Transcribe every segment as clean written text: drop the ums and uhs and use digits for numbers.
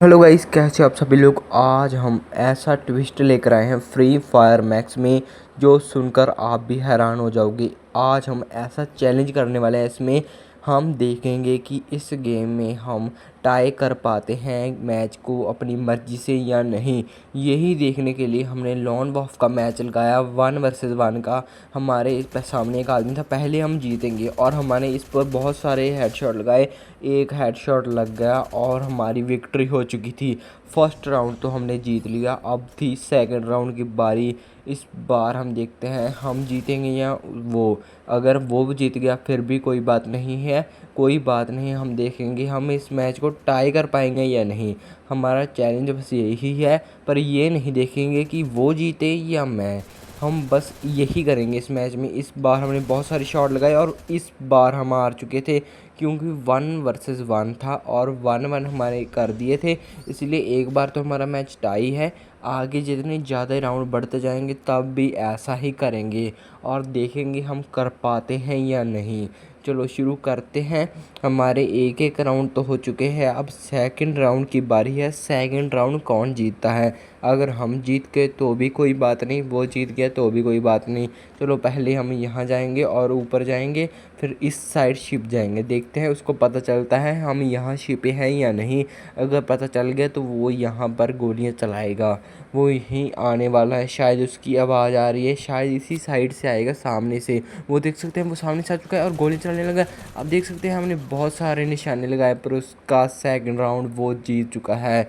Hello guys, कैसे आप सभी लोग। आज हम ऐसा ट्विस्ट लेकर आए हैं फ्री फायर मैक्स में जो सुनकर आप भी हैरान हो जाओगे। आज हम ऐसा चैलेंज करने वाले हैं, इसमें हम देखेंगे कि इस गेम में हम टाई कर पाते हैं मैच को अपनी मर्ज़ी से या नहीं। यही देखने के लिए हमने लॉन वॉफ का मैच लगाया 1 वर्सेस 1 का। हमारे इस पर सामने एक आदमी था, पहले हम जीतेंगे और हमने इस पर बहुत सारे हेडशॉट लगाए। एक हेडशॉट लग गया और हमारी विक्ट्री हो चुकी थी। फर्स्ट राउंड तो हमने जीत लिया, अब थी सेकंड राउंड की बारी। इस बार हम देखते हैं हम जीतेंगे या वो। अगर वो भी जीत गया फिर भी कोई बात नहीं है, कोई बात नहीं, हम देखेंगे हम इस मैच को टाई कर पाएंगे या नहीं। हमारा चैलेंज बस यही है, पर ये नहीं देखेंगे कि वो जीते या मैं। हम बस यही करेंगे इस मैच में। इस बार हमने बहुत सारे शॉट लगाए और इस बार हम हार चुके थे, क्योंकि 1 वर्सेस 1 था और 1-1 हमारे कर दिए थे। इसलिए एक बार तो हमारा मैच टाई है। आगे जितने ज़्यादा राउंड बढ़ते जाएंगे तब भी ऐसा ही करेंगे और देखेंगे हम कर पाते हैं या नहीं। चलो शुरू करते हैं। हमारे एक एक राउंड तो हो चुके हैं, अब सेकंड राउंड की बारी है। सेकंड राउंड कौन जीतता है। अगर हम जीत गए तो भी कोई बात नहीं, वो जीत गया तो भी कोई बात नहीं। चलो पहले हम यहाँ जाएंगे और ऊपर जाएंगे, फिर इस साइड शिप जाएंगे। देखते हैं उसको पता चलता है हम यहाँ शिपे हैं या नहीं। अगर पता चल गया तो वो यहाँ पर गोलियाँ चलाएगा। वो यहीं आने वाला है, शायद उसकी आवाज़ आ रही है, शायद इसी साइड से आएगा, सामने से। वो देख सकते हैं वो सामने से आ चुका है और गोली चलाने लगा। अब देख सकते हैं हमने बहुत सारे निशाने लगाए, पर उसका सेकंड राउंड वो जीत चुका है।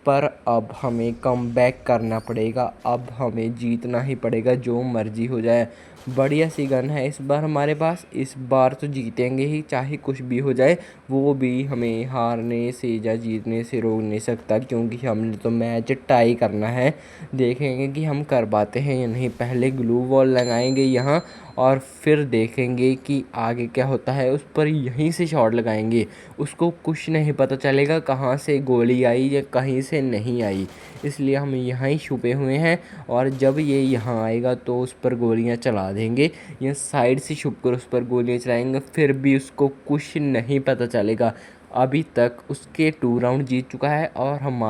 पर अब हमें कम बैक करना पड़ेगा, अब हमें जीतना ही पड़ेगा, जो मर्जी हो जाए। बढ़िया सी गन है इस बार हमारे पास, इस बार तो जीतेंगे ही, चाहे कुछ भी हो जाए। वो भी हमें हारने से या जीतने से रोक नहीं सकता, क्योंकि हमने तो मैच टाई करना है। देखेंगे कि हम कर पाते हैं या नहीं। पहले ग्लू वॉल लगाएंगे यहाँ और फिर देखेंगे कि आगे क्या होता है। उस पर यहीं से शॉट लगाएंगे, उसको कुछ नहीं पता चलेगा कहाँ से गोली आई या कहीं से नहीं आई। इसलिए हम यहाँ ही छुपे हुए हैं और जब ये यहाँ आएगा तो उस पर गोलियाँ चला देंगे, या साइड से छुप कर उस पर गोलियाँ चलाएंगे, फिर भी उसको कुछ नहीं पता चलेगा। अभी तक उसके 2 राउंड जीत चुका है और हम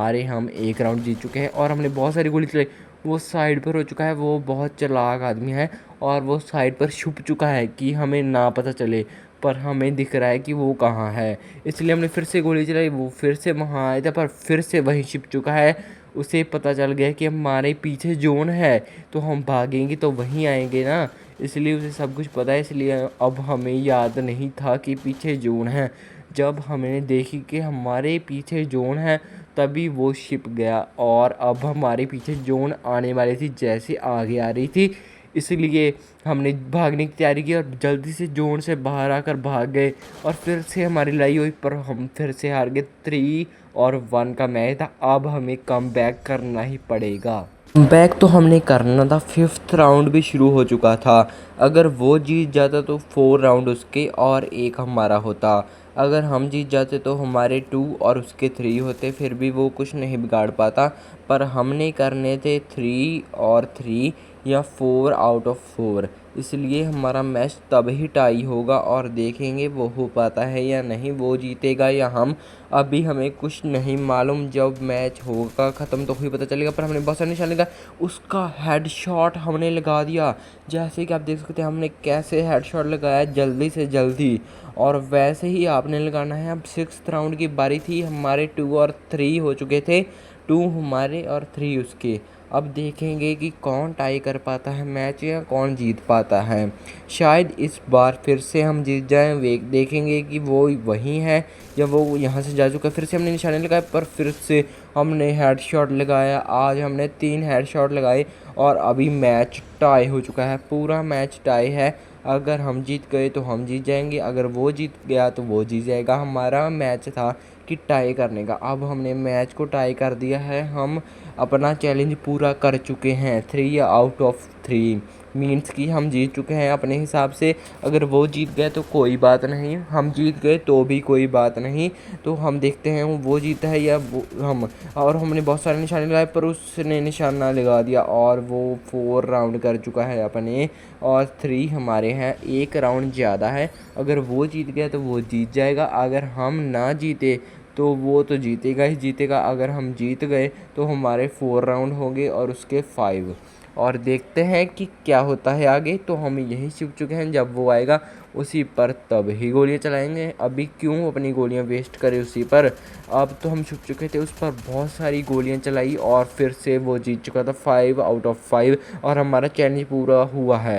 1 राउंड जीत चुके हैं और हमने बहुत सारी गोली चलाई। वो साइड पर हो चुका है, वो बहुत चालाक आदमी है और वो साइड पर छुप चुका है कि हमें ना पता चले, पर हमें दिख रहा है कि वो कहाँ है। इसलिए हमने फिर से गोली चलाई, वो फिर से वहाँ आया था पर फिर से वहीं छिप चुका है। उसे पता चल गया कि हमारे पीछे जोन है, तो हम भागेंगे तो वहीं आएंगे ना। इसलिए उसे सब कुछ पता है, इसलिए अब हमें याद नहीं था कि पीछे जोन है। जब हमने देखी कि हमारे पीछे जोन है तभी वो छिप गया और अब हमारे पीछे जोन आने वाली थी, जैसे आगे आ रही थी। इसलिए हमने भागने की तैयारी की और जल्दी से जोन से बाहर आकर भाग गए और फिर से हमारी लड़ाई हुई, पर हम फिर से हार गए। 3-1 का मैच था, अब हमें कम बैक करना ही पड़ेगा। बैक तो हमने करना था, 5th राउंड भी शुरू हो चुका था। अगर वो जीत जाता तो 4 राउंड उसके और 1 हमारा होता। अगर हम जीत जाते तो हमारे 2 और उसके 3 होते, फिर भी वो कुछ नहीं बिगाड़ पाता। पर हमने करने थे 3 और 3 या 4 आउट ऑफ 4। इसलिए हमारा मैच तब ही टाई होगा और देखेंगे वो हो पाता है या नहीं, वो जीतेगा या हम। अभी हमें कुछ नहीं मालूम, जब मैच होगा ख़त्म तो ही पता चलेगा। पर हमने बहुत सारे निशाने लगाए, उसका हेडशॉट हमने लगा दिया। जैसे कि आप देख सकते हैं हमने कैसे हेडशॉट लगाया जल्दी से जल्दी, और वैसे ही आपने लगाना है। अब 6th राउंड की बारी थी, हमारे 2 और 3 हो चुके थे, 2 हमारे और 3 उसके। अब देखेंगे कि कौन टाई कर पाता है मैच या कौन जीत पाता है। शायद इस बार फिर से हम जीत जाएं। वे देखेंगे कि वो वहीं है या वो यहाँ से जा चुका है। फिर से हमने निशाने लगाए, पर फिर से हमने हेडशॉट लगाया। आज हमने 3 हेडशॉट लगाए और अभी मैच टाई हो चुका है, पूरा मैच टाई है। अगर हम जीत गए तो हम जीत जाएंगे, अगर वो जीत गया तो वो जीत जाएगा। हमारा मैच था कि टाई करने का, अब हमने मैच को टाई कर दिया है। हम अपना चैलेंज पूरा कर चुके हैं। 3 आउट ऑफ 3 मीन्स कि हम जीत चुके हैं अपने हिसाब से। अगर वो जीत गए तो कोई बात नहीं, हम जीत गए तो भी कोई बात नहीं। तो हम देखते हैं वो जीता है या वो हम। और हमने बहुत सारे निशाने लगाए पर उसने निशाना लगा दिया और वो 4 राउंड कर चुका है अपने, और 3 हमारे हैं, 1 राउंड ज़्यादा है। अगर वो जीत गया तो वो जीत जाएगा, अगर हम ना जीते तो वो तो जीतेगा ही जीतेगा। अगर हम जीत गए तो हमारे 4 राउंड होंगे और उसके 5। और देखते हैं कि क्या होता है आगे। तो हम यहीं छुप चुके हैं, जब वो आएगा उसी पर तब ही गोलियां चलाएंगे। अभी क्यों अपनी गोलियां वेस्ट करें उसी पर। अब तो हम छुप चुके थे, उस पर बहुत सारी गोलियां चलाई और फिर से वो जीत चुका था 5 आउट ऑफ 5 और हमारा चैलेंज पूरा हुआ है।